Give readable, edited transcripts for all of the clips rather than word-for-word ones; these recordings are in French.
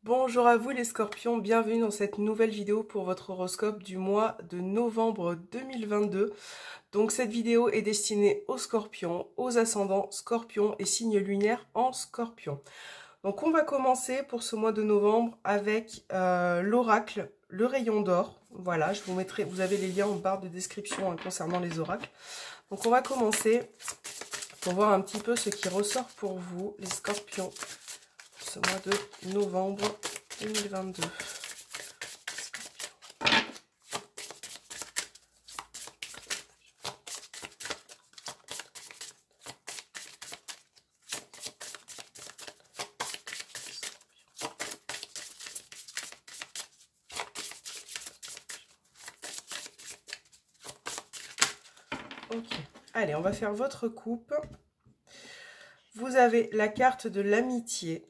Bonjour à vous les scorpions, bienvenue dans cette nouvelle vidéo pour votre horoscope du mois de novembre 2022. Donc cette vidéo est destinée aux scorpions, aux ascendants scorpions et signes lunaires en scorpion. Donc on va commencer pour ce mois de novembre avec l'oracle, le rayon d'or. Voilà, je vous mettrai, vous avez les liens en barre de description concernant les oracles. Donc on va commencer pour voir un petit peu ce qui ressort pour vous les scorpions. Ce mois de novembre 2022. Ok, allez, on va faire votre coupe. Vous avez la carte de l'amitié.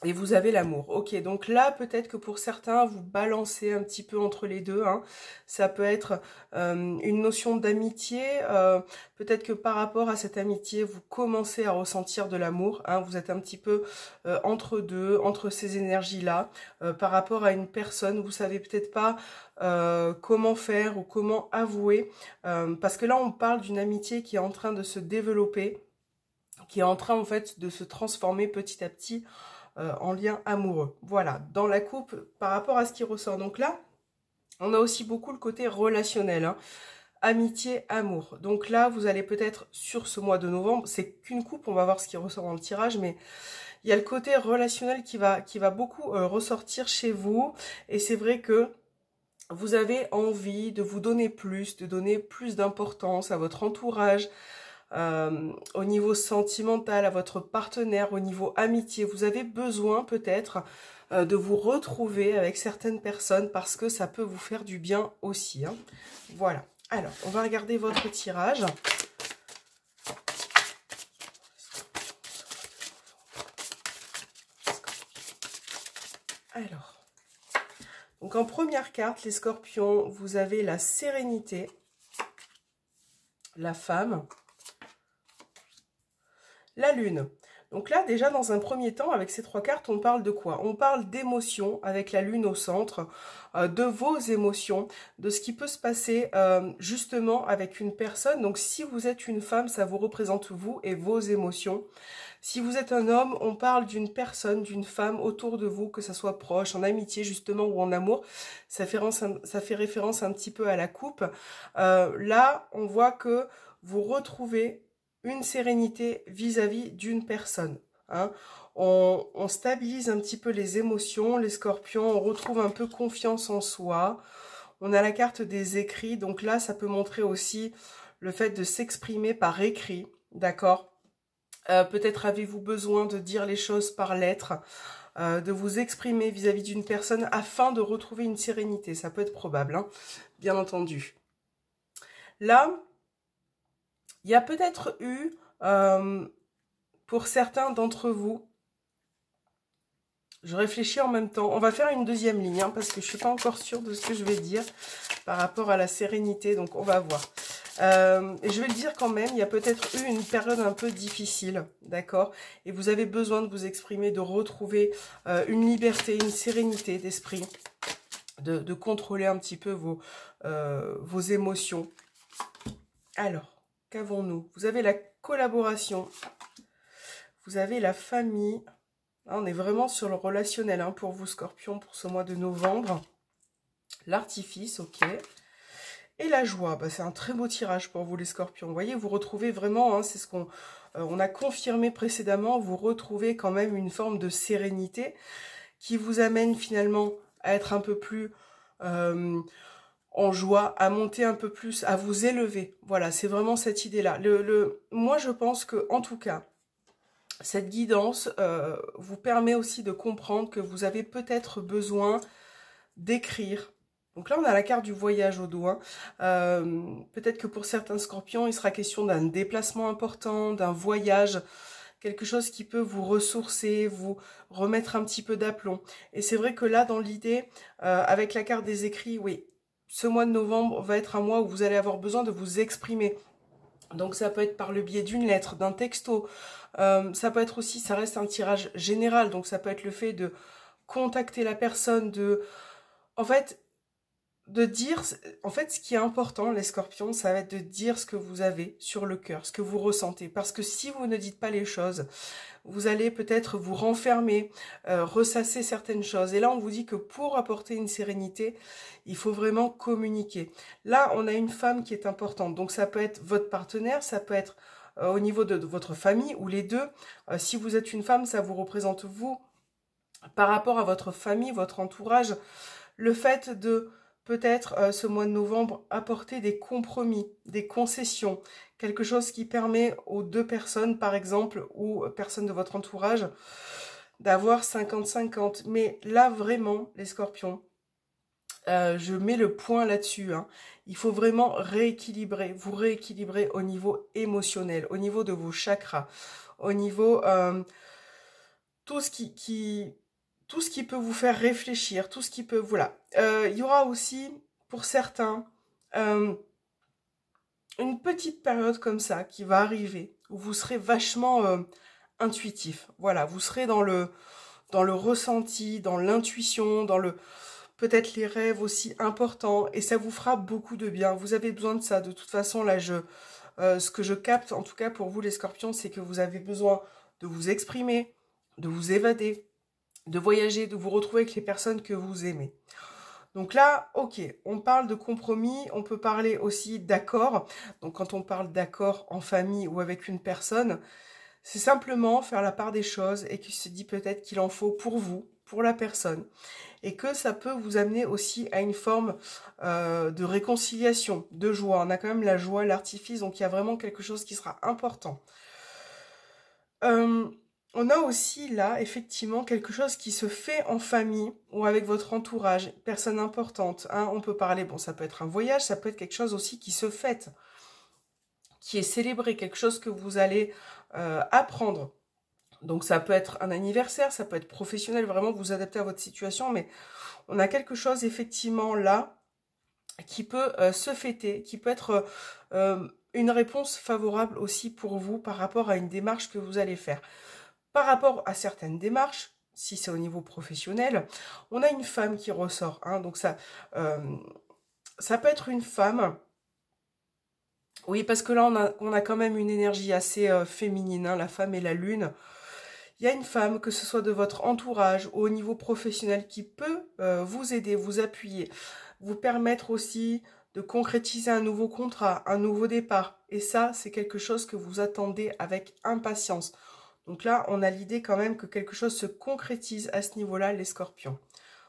Et vous avez l'amour. Ok, donc là, peut-être que pour certains, vous balancez un petit peu entre les deux. Hein. Ça peut être une notion d'amitié. Peut-être que par rapport à cette amitié, vous commencez à ressentir de l'amour. Hein. Vous êtes un petit peu entre deux, entre ces énergies-là. Par rapport à une personne, vous savez peut-être pas comment faire ou comment avouer. Parce que là, on parle d'une amitié qui est en train de se développer, qui est en train en fait de se transformer petit à petit en lien amoureux. Voilà, dans la coupe, par rapport à ce qui ressort. Donc là, on a aussi beaucoup le côté relationnel, hein. Amitié, amour. Donc là, vous allez peut-être, sur ce mois de novembre, c'est qu'une coupe, on va voir ce qui ressort dans le tirage, mais il y a le côté relationnel qui va beaucoup ressortir chez vous. Et c'est vrai que vous avez envie de vous donner plus, de donner plus d'importance à votre entourage, au niveau sentimental, à votre partenaire, au niveau amitié. Vous avez besoin peut-être de vous retrouver avec certaines personnes parce que ça peut vous faire du bien aussi. Hein. Voilà. Alors, on va regarder votre tirage. Alors, donc en première carte, les scorpions, vous avez la sérénité, la femme, la lune. Donc là, déjà, dans un premier temps, avec ces trois cartes, on parle de quoi? On parle d'émotions, avec la lune au centre, de vos émotions, de ce qui peut se passer justement avec une personne. Donc si vous êtes une femme, ça vous représente vous et vos émotions. Si vous êtes un homme, on parle d'une personne, d'une femme autour de vous, que ça soit proche, en amitié justement ou en amour. Ça fait référence un petit peu à la coupe. Là, on voit que vous retrouvez une sérénité vis-à-vis d'une personne. Hein. On stabilise un petit peu les émotions, les scorpions, on retrouve un peu confiance en soi. On a la carte des écrits, donc là, ça peut montrer aussi le fait de s'exprimer par écrit, d'accord? Peut-être avez-vous besoin de dire les choses par lettres, de vous exprimer vis-à-vis d'une personne afin de retrouver une sérénité. Ça peut être probable, hein, bien entendu. Là, il y a peut-être eu, pour certains d'entre vous, je réfléchis en même temps, on va faire une deuxième ligne, hein, parce que je ne suis pas encore sûre de ce que je vais dire par rapport à la sérénité, donc on va voir. Et je vais le dire quand même, il y a peut-être eu une période un peu difficile, d'accord? Et vous avez besoin de vous exprimer, de retrouver une liberté, une sérénité d'esprit, de contrôler un petit peu vos émotions. Alors, qu'avons-nous? Vous avez la collaboration, vous avez la famille. Là, on est vraiment sur le relationnel hein, pour vous, Scorpion, pour ce mois de novembre. L'artifice, ok. Et la joie, bah, c'est un très beau tirage pour vous, les Scorpions. Vous voyez, vous retrouvez vraiment, hein, c'est ce qu'on on a confirmé précédemment, vous retrouvez quand même une forme de sérénité qui vous amène finalement à être un peu plus en joie, à monter un peu plus, à vous élever. Voilà, c'est vraiment cette idée-là. Moi, je pense que, en tout cas, cette guidance vous permet aussi de comprendre que vous avez peut-être besoin d'écrire. Donc là, on a la carte du voyage au dos. Hein. Peut-être que pour certains scorpions, il sera question d'un déplacement important, d'un voyage, quelque chose qui peut vous ressourcer, vous remettre un petit peu d'aplomb. Et c'est vrai que là, dans l'idée, avec la carte des écrits, oui, ce mois de novembre va être un mois où vous allez avoir besoin de vous exprimer. Donc ça peut être par le biais d'une lettre, d'un texto. Ça peut être aussi, ça reste un tirage général, donc ça peut être le fait de contacter la personne, en fait, de dire, en fait, ce qui est important, les scorpions, ça va être de dire ce que vous avez sur le cœur, ce que vous ressentez. Parce que si vous ne dites pas les choses, vous allez peut-être vous renfermer, ressasser certaines choses. Et là, on vous dit que pour apporter une sérénité, il faut vraiment communiquer. Là, on a une femme qui est importante. Donc, ça peut être votre partenaire, ça peut être au niveau de votre famille, ou les deux. Si vous êtes une femme, ça vous représente vous, par rapport à votre famille, votre entourage. Le fait de peut-être ce mois de novembre apporter des compromis, des concessions, quelque chose qui permet aux deux personnes par exemple ou personnes de votre entourage d'avoir 50-50. Mais là vraiment les scorpions, je mets le point là-dessus, hein. Il faut vraiment rééquilibrer, vous rééquilibrer au niveau émotionnel, au niveau de vos chakras, au niveau tout ce tout ce qui peut vous faire réfléchir, tout ce qui peut, voilà. Il y aura aussi, pour certains, une petite période comme ça qui va arriver, où vous serez vachement intuitif. Voilà, vous serez dans le ressenti, dans l'intuition, dans peut-être les rêves aussi importants, et ça vous fera beaucoup de bien. Vous avez besoin de ça. De toute façon, là, ce que je capte, en tout cas pour vous les scorpions, c'est que vous avez besoin de vous exprimer, de vous évader, de voyager, de vous retrouver avec les personnes que vous aimez. Donc là, ok, on parle de compromis, on peut parler aussi d'accord. Donc quand on parle d'accord en famille ou avec une personne, c'est simplement faire la part des choses et qu'il se dit peut-être qu'il en faut pour vous, pour la personne. Et que ça peut vous amener aussi à une forme de réconciliation, de joie. On a quand même la joie, l'artifice, donc il y a vraiment quelque chose qui sera important. On a aussi là, effectivement, quelque chose qui se fait en famille ou avec votre entourage, personne importante. Hein, on peut parler, bon, ça peut être un voyage, ça peut être quelque chose aussi qui se fête, qui est célébré, quelque chose que vous allez apprendre. Donc ça peut être un anniversaire, ça peut être professionnel, vraiment vous adaptez à votre situation, mais on a quelque chose effectivement là qui peut se fêter, qui peut être une réponse favorable aussi pour vous par rapport à une démarche que vous allez faire. Par rapport à certaines démarches, si c'est au niveau professionnel, on a une femme qui ressort. Hein, donc ça peut être une femme. Oui, parce que là, on a quand même une énergie assez féminine, hein, la femme et la lune. Il y a une femme, que ce soit de votre entourage ou au niveau professionnel, qui peut vous aider, vous appuyer, vous permettre aussi de concrétiser un nouveau contrat, un nouveau départ. Et ça, c'est quelque chose que vous attendez avec impatience. Donc là, on a l'idée quand même que quelque chose se concrétise à ce niveau-là, les scorpions.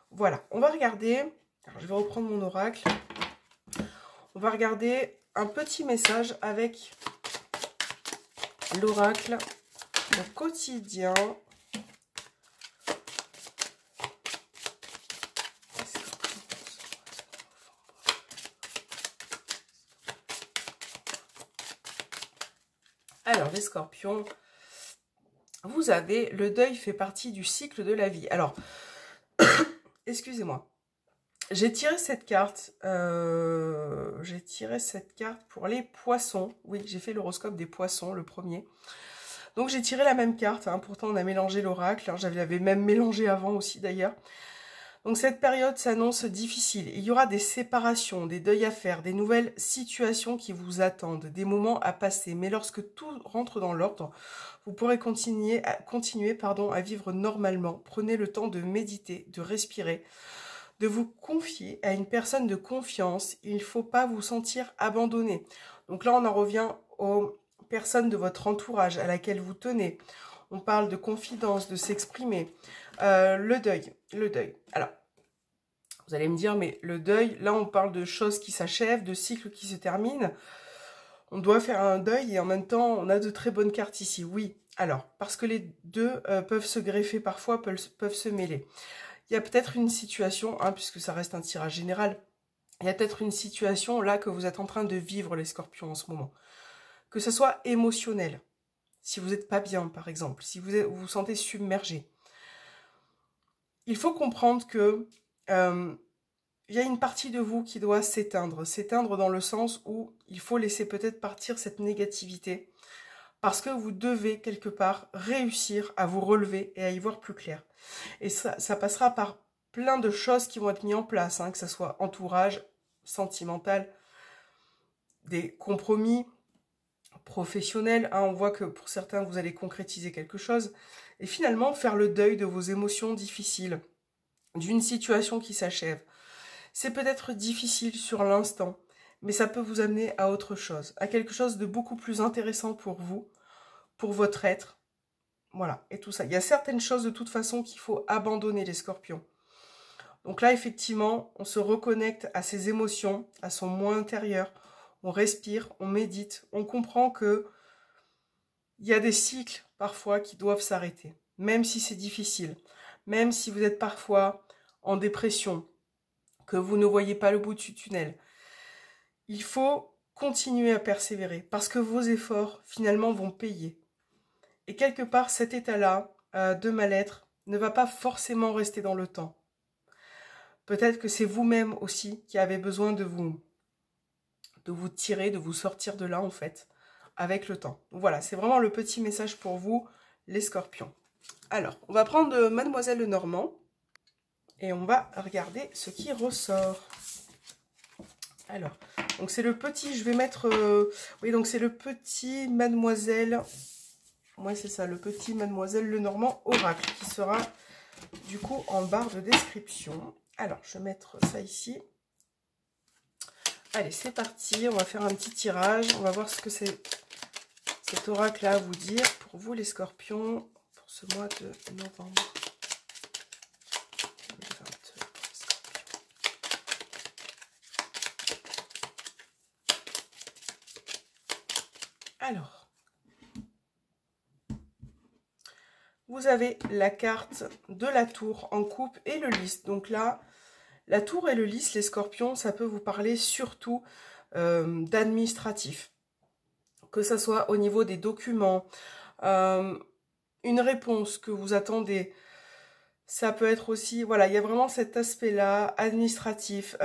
Voilà, on va regarder. Alors, je vais reprendre mon oracle. On va regarder un petit message avec l'oracle, le quotidien. Alors, les scorpions, vous avez le deuil fait partie du cycle de la vie. Alors, excusez-moi. J'ai tiré cette carte. Pour les poissons. Oui, j'ai fait l'horoscope des poissons, le premier. Donc j'ai tiré la même carte. Hein. Pourtant, on a mélangé l'oracle. Hein. J'avais même mélangé avant aussi d'ailleurs. Donc cette période s'annonce difficile. Il y aura des séparations, des deuils à faire, des nouvelles situations qui vous attendent, des moments à passer. Mais lorsque tout rentre dans l'ordre, vous pourrez continuer à vivre normalement. Prenez le temps de méditer, de respirer, de vous confier à une personne de confiance. Il ne faut pas vous sentir abandonné. Donc là, on en revient aux personnes de votre entourage à laquelle vous tenez. On parle de confidence, de s'exprimer. Le deuil. Alors, vous allez me dire, mais le deuil, là, on parle de choses qui s'achèvent, de cycles qui se terminent. On doit faire un deuil et en même temps, on a de très bonnes cartes ici. Oui, alors, parce que les deux peuvent se greffer parfois, peuvent se mêler. Il y a peut-être une situation, hein, puisque ça reste un tirage général, il y a peut-être une situation là que vous êtes en train de vivre, les scorpions, en ce moment. Que ce soit émotionnel, si vous n'êtes pas bien, par exemple, si vous vous sentez submergé. Il faut comprendre que il y a une partie de vous qui doit s'éteindre. S'éteindre dans le sens où il faut laisser peut-être partir cette négativité parce que vous devez quelque part réussir à vous relever et à y voir plus clair. Et ça passera par plein de choses qui vont être mises en place, hein, que ce soit entourage, sentimental, des compromis professionnels. Hein, on voit que pour certains, vous allez concrétiser quelque chose. Et finalement, faire le deuil de vos émotions difficiles, d'une situation qui s'achève. C'est peut-être difficile sur l'instant, mais ça peut vous amener à autre chose, à quelque chose de beaucoup plus intéressant pour vous, pour votre être. Voilà, et tout ça. Il y a certaines choses de toute façon qu'il faut abandonner, les scorpions. Donc là, effectivement, on se reconnecte à ses émotions, à son moi intérieur. On respire, on médite, on comprend que il y a des cycles parfois qui doivent s'arrêter, même si c'est difficile, même si vous êtes parfois en dépression, que vous ne voyez pas le bout du tunnel. Il faut continuer à persévérer parce que vos efforts finalement vont payer. Et quelque part, cet état-là de mal-être ne va pas forcément rester dans le temps. Peut-être que c'est vous-même aussi qui avez besoin de vous tirer, de vous sortir de là en fait, avec le temps. Donc voilà, c'est vraiment le petit message pour vous, les scorpions. Alors, on va prendre Mademoiselle Lenormand et on va regarder ce qui ressort. Alors, donc c'est le petit, je vais mettre... oui, donc c'est le petit Mademoiselle... Ouais, c'est ça, le petit Mademoiselle Lenormand Oracle, qui sera du coup en barre de description. Alors, je vais mettre ça ici. Allez, c'est parti, on va faire un petit tirage. On va voir ce que c'est cet oracle-là à vous dire pour vous les scorpions, pour ce mois de novembre 2022. Alors, vous avez la carte de la tour en coupe et le lys. Donc là, la tour et le lys, les scorpions, ça peut vous parler surtout d'administratif. Que ce soit au niveau des documents, une réponse que vous attendez. Ça peut être aussi, voilà, il y a vraiment cet aspect-là, administratif,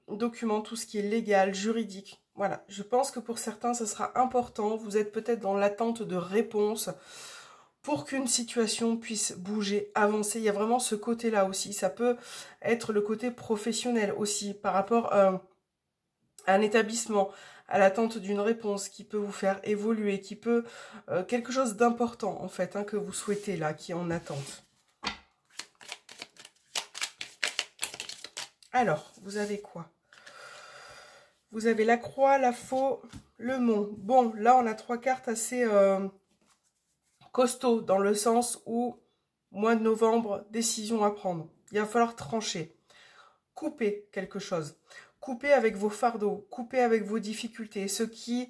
document, tout ce qui est légal, juridique. Voilà, je pense que pour certains, ça sera important. Vous êtes peut-être dans l'attente de réponses pour qu'une situation puisse bouger, avancer. Il y a vraiment ce côté-là aussi. Ça peut être le côté professionnel aussi, par rapport à un établissement, à l'attente d'une réponse qui peut vous faire évoluer, qui peut... quelque chose d'important, en fait, hein, que vous souhaitez, là, qui est en attente. Alors, vous avez quoi? Vous avez la croix, la faux, le mont. Bon, là, on a trois cartes assez costauds, dans le sens où, mois de novembre, décision à prendre. Il va falloir trancher. Couper quelque chose. Couper avec vos fardeaux. Couper avec vos difficultés. Ce qui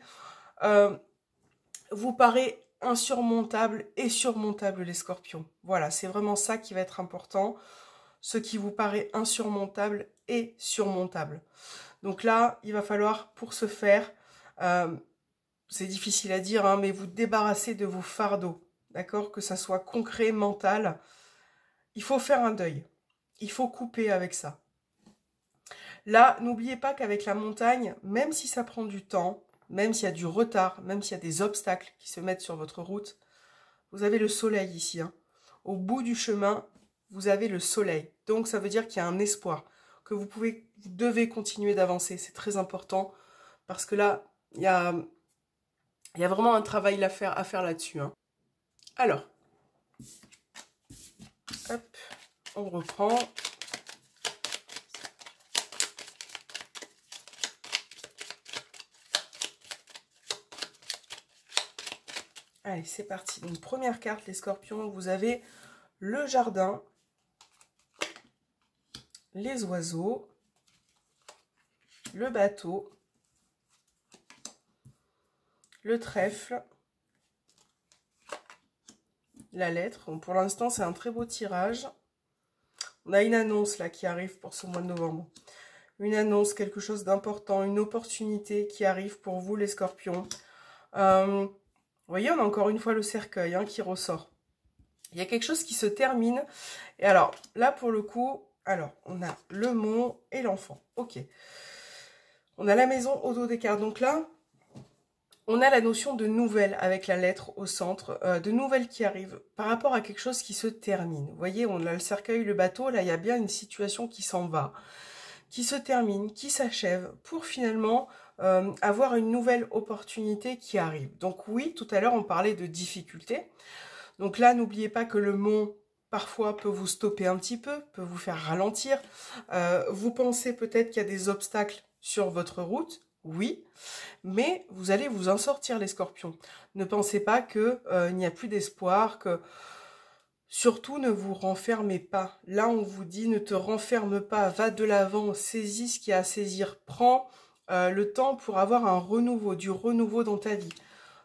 vous paraît insurmontable et surmontable, les scorpions. Voilà, c'est vraiment ça qui va être important. Ce qui vous paraît insurmontable et surmontable. Donc là, il va falloir, pour ce faire, c'est difficile à dire, hein, mais vous débarrasser de vos fardeaux, d'accord? Que ça soit concret, mental. Il faut faire un deuil. Il faut couper avec ça. Là, n'oubliez pas qu'avec la montagne, même si ça prend du temps, même s'il y a du retard, même s'il y a des obstacles qui se mettent sur votre route, vous avez le soleil ici. Hein. Au bout du chemin, vous avez le soleil. Donc, ça veut dire qu'il y a un espoir, que vous devez continuer d'avancer. C'est très important parce que là, il y a vraiment un travail à faire là-dessus. Hein. Alors, hop, on reprend. Allez, c'est parti. Donc, première carte, les scorpions, vous avez le jardin, les oiseaux, le bateau, le trèfle, la lettre. Bon, pour l'instant, c'est un très beau tirage. On a une annonce là qui arrive pour ce mois de novembre. Une annonce, quelque chose d'important, une opportunité qui arrive pour vous, les scorpions. Vous voyez, on a encore une fois le cercueil hein, qui ressort. Il y a quelque chose qui se termine. Et alors, là, pour le coup, alors, on a le mont et l'enfant. Ok. On a la maison au dos des cartes. Donc là, On a la notion de nouvelles avec la lettre au centre, de nouvelles qui arrivent par rapport à quelque chose qui se termine. Vous voyez, on a le cercueil, le bateau, là il y a bien une situation qui s'en va, qui se termine, qui s'achève, pour finalement avoir une nouvelle opportunité qui arrive. Donc oui, tout à l'heure on parlait de difficultés. Donc là, n'oubliez pas que le mont, parfois, peut vous stopper un petit peu, peut vous faire ralentir. Vous pensez peut-être qu'il y a des obstacles sur votre route, oui, mais vous allez vous en sortir, les scorpions. Ne pensez pas qu'il n'y a plus d'espoir, que surtout ne vous renfermez pas. Là, on vous dit ne te renferme pas, va de l'avant, saisis ce qu'il y a à saisir, prends le temps pour avoir un renouveau, du renouveau dans ta vie.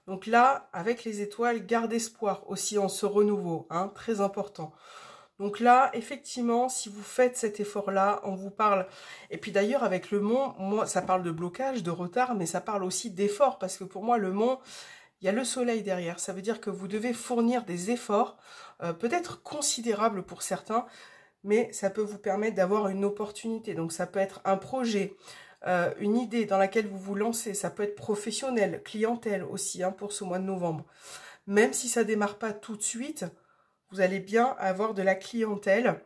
Donc là, avec les étoiles, garde espoir aussi en ce renouveau, hein, très important. Donc là, effectivement, si vous faites cet effort-là, on vous parle... Et puis d'ailleurs, avec le mont, moi, ça parle de blocage, de retard, mais ça parle aussi d'effort, parce que pour moi, le mont, il y a le soleil derrière. Ça veut dire que vous devez fournir des efforts, peut-être considérables pour certains, mais ça peut vous permettre d'avoir une opportunité. Donc ça peut être un projet, une idée dans laquelle vous vous lancez. Ça peut être professionnel, clientèle aussi, hein, pour ce mois de novembre. Même si ça ne démarre pas tout de suite... Vous allez bien avoir de la clientèle,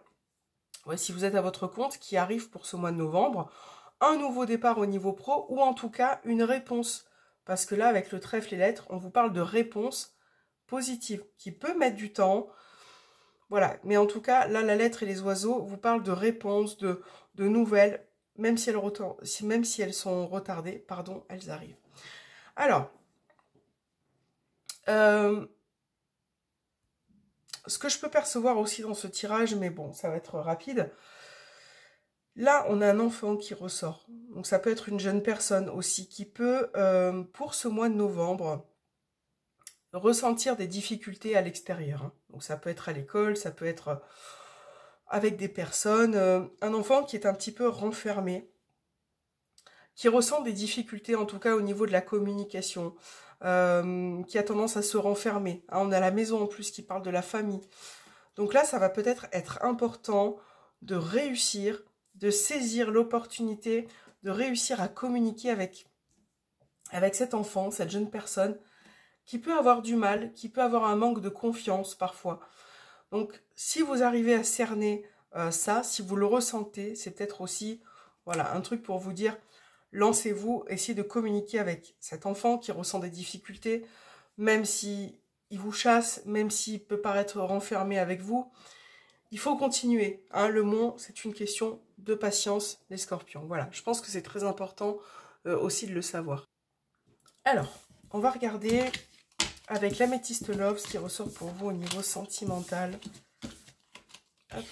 ouais, si vous êtes à votre compte, qui arrive pour ce mois de novembre. Un nouveau départ au niveau pro, ou en tout cas une réponse. Parce que là, avec le trèfle et lettres, on vous parle de réponse positive, qui peut mettre du temps. Voilà, mais en tout cas, là, la lettre et les oiseaux vous parlent de réponses, de nouvelles, même si elles sont retardées, pardon, elles arrivent. Alors, ce que je peux percevoir aussi dans ce tirage, mais bon, ça va être rapide. Là, on a un enfant qui ressort. Donc ça peut être une jeune personne aussi qui peut, pour ce mois de novembre, ressentir des difficultés à l'extérieur. Hein. Donc ça peut être à l'école, ça peut être avec des personnes. Un enfant qui est un petit peu renfermé, qui ressent des difficultés en tout cas au niveau de la communication, qui a tendance à se renfermer. Hein, on a la maison en plus qui parle de la famille. Donc là, ça va peut-être être important de réussir, de saisir l'opportunité, de réussir à communiquer avec cet enfant, cette jeune personne, qui peut avoir du mal, qui peut avoir un manque de confiance parfois. Donc, si vous arrivez à cerner ça, si vous le ressentez, c'est peut-être aussi voilà, un truc pour vous dire, lancez-vous, essayez de communiquer avec cet enfant qui ressent des difficultés, même si il vous chasse, même s'il peut paraître renfermé avec vous, il faut continuer. Hein, le mont, c'est une question de patience, les scorpions. Voilà, je pense que c'est très important aussi de le savoir. Alors, on va regarder avec l'améthyste love ce qui ressort pour vous au niveau sentimental. Hop.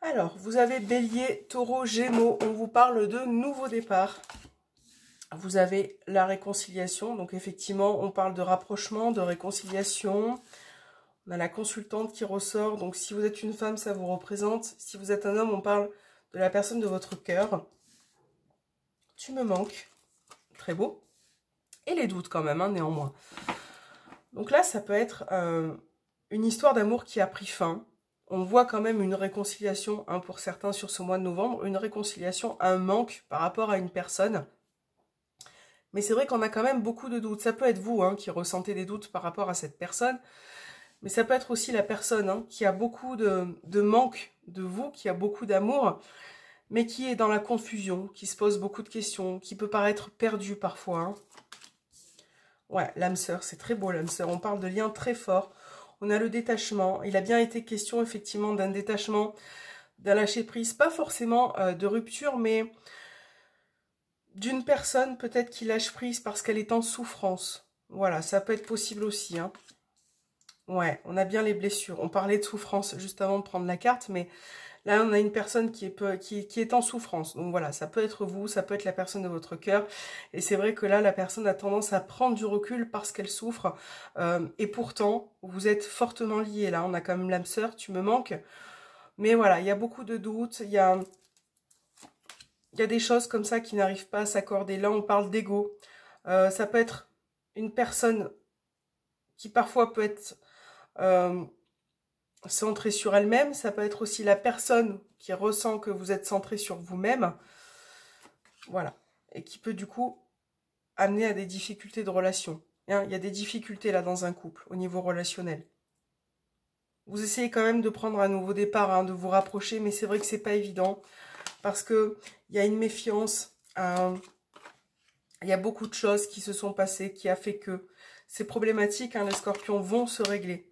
Alors, vous avez Bélier, Taureau, Gémeaux. On vous parle de nouveau départ. Vous avez la réconciliation. Donc, effectivement, on parle de rapprochement, de réconciliation. On a la consultante qui ressort. Donc, si vous êtes une femme, ça vous représente. Si vous êtes un homme, on parle de la personne de votre cœur. Tu me manques. Très beau. Et les doutes quand même, hein, néanmoins. Donc là, ça peut être une histoire d'amour qui a pris fin. On voit quand même une réconciliation, hein, pour certains sur ce mois de novembre, une réconciliation, un manque par rapport à une personne. Mais c'est vrai qu'on a quand même beaucoup de doutes. Ça peut être vous, hein, qui ressentez des doutes par rapport à cette personne, mais ça peut être aussi la personne, hein, qui a beaucoup de manque de vous, qui a beaucoup d'amour, mais qui est dans la confusion, qui se pose beaucoup de questions, qui peut paraître perdu parfois. Hein. Ouais, l'âme sœur, c'est très beau l'âme sœur. On parle de liens très forts. On a le détachement. Il a bien été question, effectivement, d'un détachement, d'un lâcher-prise. Pas forcément de rupture, mais d'une personne peut-être qui lâche prise parce qu'elle est en souffrance. Voilà, ça peut être possible aussi. Hein. Ouais, on a bien les blessures. On parlait de souffrance juste avant de prendre la carte, mais Là, on a une personne qui est en souffrance. Donc voilà, ça peut être vous, ça peut être la personne de votre cœur. Et c'est vrai que là, la personne a tendance à prendre du recul parce qu'elle souffre. Et pourtant, vous êtes fortement liés. Là, on a quand même l'âme sœur, tu me manques. Mais voilà, il y a beaucoup de doutes. Il y a des choses comme ça qui n'arrivent pas à s'accorder. Là, on parle d'ego. Ça peut être une personne qui parfois peut être centrée sur elle-même. Ça peut être aussi la personne qui ressent que vous êtes centré sur vous-même. Voilà. Et qui peut du coup amener à des difficultés de relation. Hein, il y a des difficultés là dans un couple au niveau relationnel. Vous essayez quand même de prendre un nouveau départ, hein, de vous rapprocher, mais c'est vrai que c'est pas évident parce que il y a une méfiance. Il y a beaucoup de choses qui se sont passées, qui a fait que ces problématiques, hein, les scorpions, vont se régler.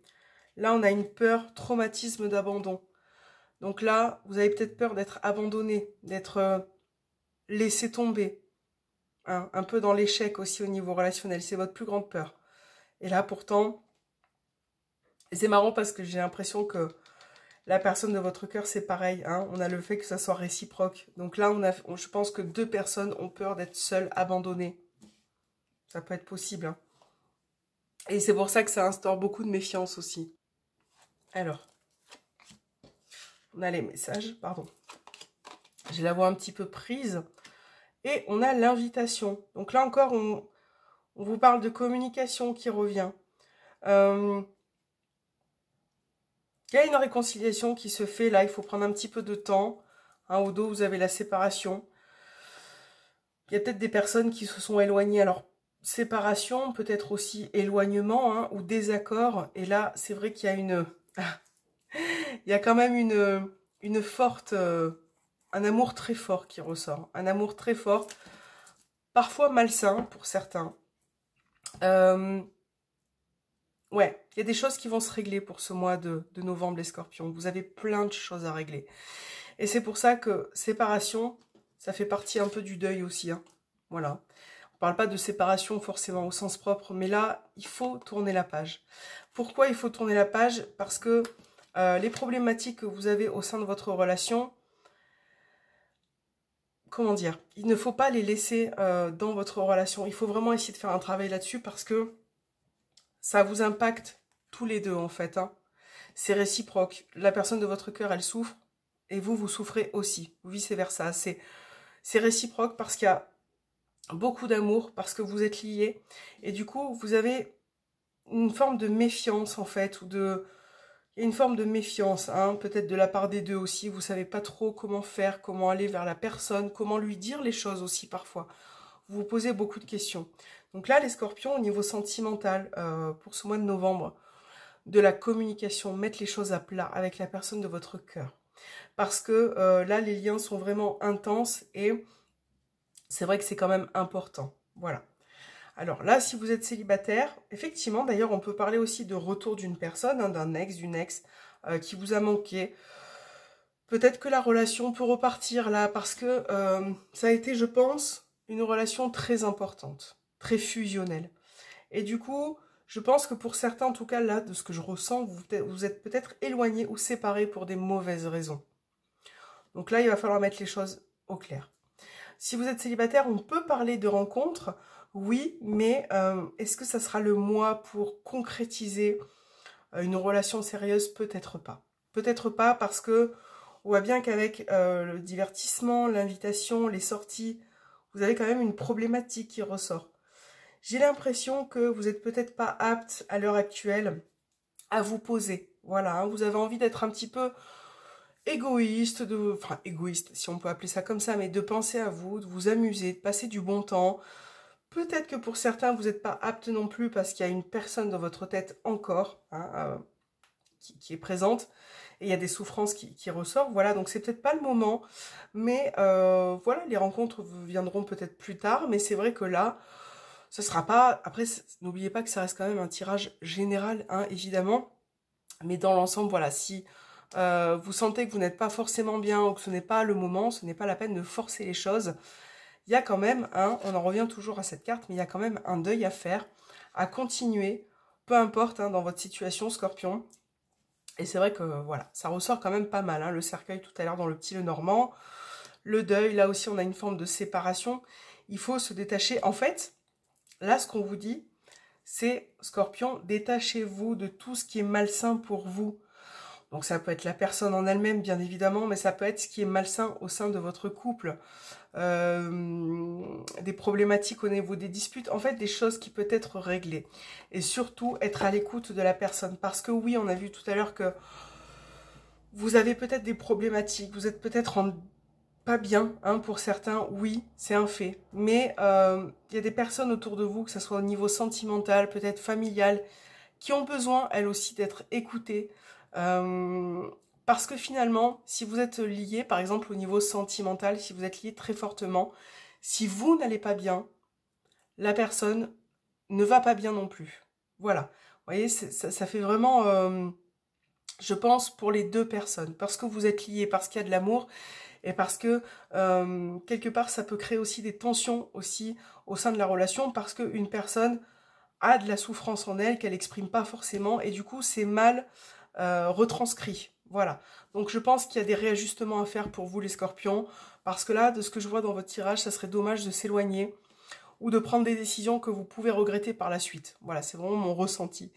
Là, on a une peur, traumatisme d'abandon. Donc là, vous avez peut-être peur d'être abandonné, d'être laissé tomber. Hein, un peu dans l'échec aussi au niveau relationnel. C'est votre plus grande peur. Et là, pourtant, c'est marrant parce que j'ai l'impression que la personne de votre cœur, c'est pareil. Hein, on a le fait que ça soit réciproque. Donc là, je pense que deux personnes ont peur d'être seules, abandonnées. Ça peut être possible. Hein. Et c'est pour ça que ça instaure beaucoup de méfiance aussi. Alors, on a les messages, pardon. J'ai la voix un petit peu prise. Et on a l'invitation. Donc là encore, on vous parle de communication qui revient. Il y a une réconciliation qui se fait. Là, il faut prendre un petit peu de temps. Hein, au dos, vous avez la séparation. Il y a peut-être des personnes qui se sont éloignées. Alors, séparation, peut-être aussi éloignement, hein, ou désaccord. Et là, c'est vrai qu'il y a il y a quand même une forte, un amour très fort qui ressort. Un amour très fort, parfois malsain pour certains. Ouais, il y a des choses qui vont se régler pour ce mois de novembre, les scorpions. Vous avez plein de choses à régler. Et c'est pour ça que séparation, ça fait partie un peu du deuil aussi. Hein. Voilà. On parle pas de séparation forcément au sens propre, mais là, il faut tourner la page. Pourquoi il faut tourner la page? Parce que les problématiques que vous avez au sein de votre relation, comment dire, il ne faut pas les laisser dans votre relation. Il faut vraiment essayer de faire un travail là-dessus parce que ça vous impacte tous les deux en fait. Hein. C'est réciproque. La personne de votre cœur, elle souffre et vous, vous souffrez aussi. Vice-versa. C'est réciproque parce qu'il y a beaucoup d'amour, parce que vous êtes liés. Et du coup, vous avez une forme de méfiance en fait, il y a une forme de méfiance, hein, peut-être de la part des deux aussi. Vous savez pas trop comment faire, comment aller vers la personne, comment lui dire les choses aussi parfois. Vous vous posez beaucoup de questions. Donc là, les scorpions, au niveau sentimental, pour ce mois de novembre, de la communication, mettre les choses à plat avec la personne de votre cœur. Parce que là, les liens sont vraiment intenses et c'est vrai que c'est quand même important. Voilà. Alors là, si vous êtes célibataire, effectivement, d'ailleurs, on peut parler aussi de retour d'une personne, hein, d'un ex, d'une ex qui vous a manqué. Peut-être que la relation peut repartir là parce que ça a été, je pense, une relation très importante, très fusionnelle. Et du coup, je pense que pour certains, en tout cas là, de ce que je ressens, vous êtes peut-être éloignés ou séparés pour des mauvaises raisons. Donc là, il va falloir mettre les choses au clair. Si vous êtes célibataire, on peut parler de rencontres, oui, mais est-ce que ça sera le mois pour concrétiser une relation sérieuse? Peut-être pas. Peut-être pas parce que on voit bien qu'avec le divertissement, l'invitation, les sorties, vous avez quand même une problématique qui ressort. J'ai l'impression que vous n'êtes peut-être pas apte à l'heure actuelle à vous poser. Voilà, hein, vous avez envie d'être un petit peu égoïste, enfin égoïste si on peut appeler ça comme ça, mais de penser à vous, de vous amuser, de passer du bon temps. Peut-être que pour certains, vous n'êtes pas apte non plus parce qu'il y a une personne dans votre tête encore hein, qui est présente et il y a des souffrances qui ressortent. Voilà, donc c'est peut-être pas le moment, mais voilà, les rencontres viendront peut-être plus tard, mais c'est vrai que là, ce sera pas... Après, n'oubliez pas que ça reste quand même un tirage général, hein, évidemment, mais dans l'ensemble, voilà, si vous sentez que vous n'êtes pas forcément bien ou que ce n'est pas le moment, ce n'est pas la peine de forcer les choses. Il y a quand même, hein, on en revient toujours à cette carte, mais il y a quand même un deuil à faire, à continuer, peu importe hein, dans votre situation, Scorpion. Et c'est vrai que voilà, ça ressort quand même pas mal, hein, le cercueil tout à l'heure dans le petit Lenormand. Le deuil, là aussi on a une forme de séparation. Il faut se détacher. En fait, là ce qu'on vous dit, c'est Scorpion, détachez-vous de tout ce qui est malsain pour vous. Donc ça peut être la personne en elle-même, bien évidemment, mais ça peut être ce qui est malsain au sein de votre couple. Des problématiques au niveau des disputes, en fait des choses qui peuvent être réglées. Et surtout être à l'écoute de la personne. Parce que oui, on a vu tout à l'heure que vous avez peut-être des problématiques, vous êtes peut-être pas bien, hein, pour certains, oui, c'est un fait. Mais il y a des personnes autour de vous, que ce soit au niveau sentimental, peut-être familial, qui ont besoin, elles aussi, d'être écoutées. Parce que finalement, si vous êtes lié, par exemple au niveau sentimental, si vous êtes lié très fortement, si vous n'allez pas bien, la personne ne va pas bien non plus. Voilà. Vous voyez, ça fait vraiment, je pense, pour les deux personnes. Parce que vous êtes liés, parce qu'il y a de l'amour, et parce que, quelque part, ça peut créer aussi des tensions aussi au sein de la relation, parce qu'une personne a de la souffrance en elle qu'elle n'exprime pas forcément, et du coup, c'est mal retranscrit. Voilà. Donc je pense qu'il y a des réajustements à faire pour vous les scorpions, parce que là, de ce que je vois dans votre tirage, ça serait dommage de s'éloigner ou de prendre des décisions que vous pouvez regretter par la suite. Voilà, c'est vraiment mon ressenti.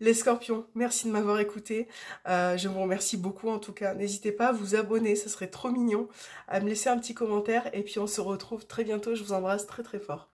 Les scorpions, merci de m'avoir écouté. Je vous remercie beaucoup en tout cas. N'hésitez pas à vous abonner, ça serait trop mignon, à me laisser un petit commentaire, et puis on se retrouve très bientôt. Je vous embrasse très très fort.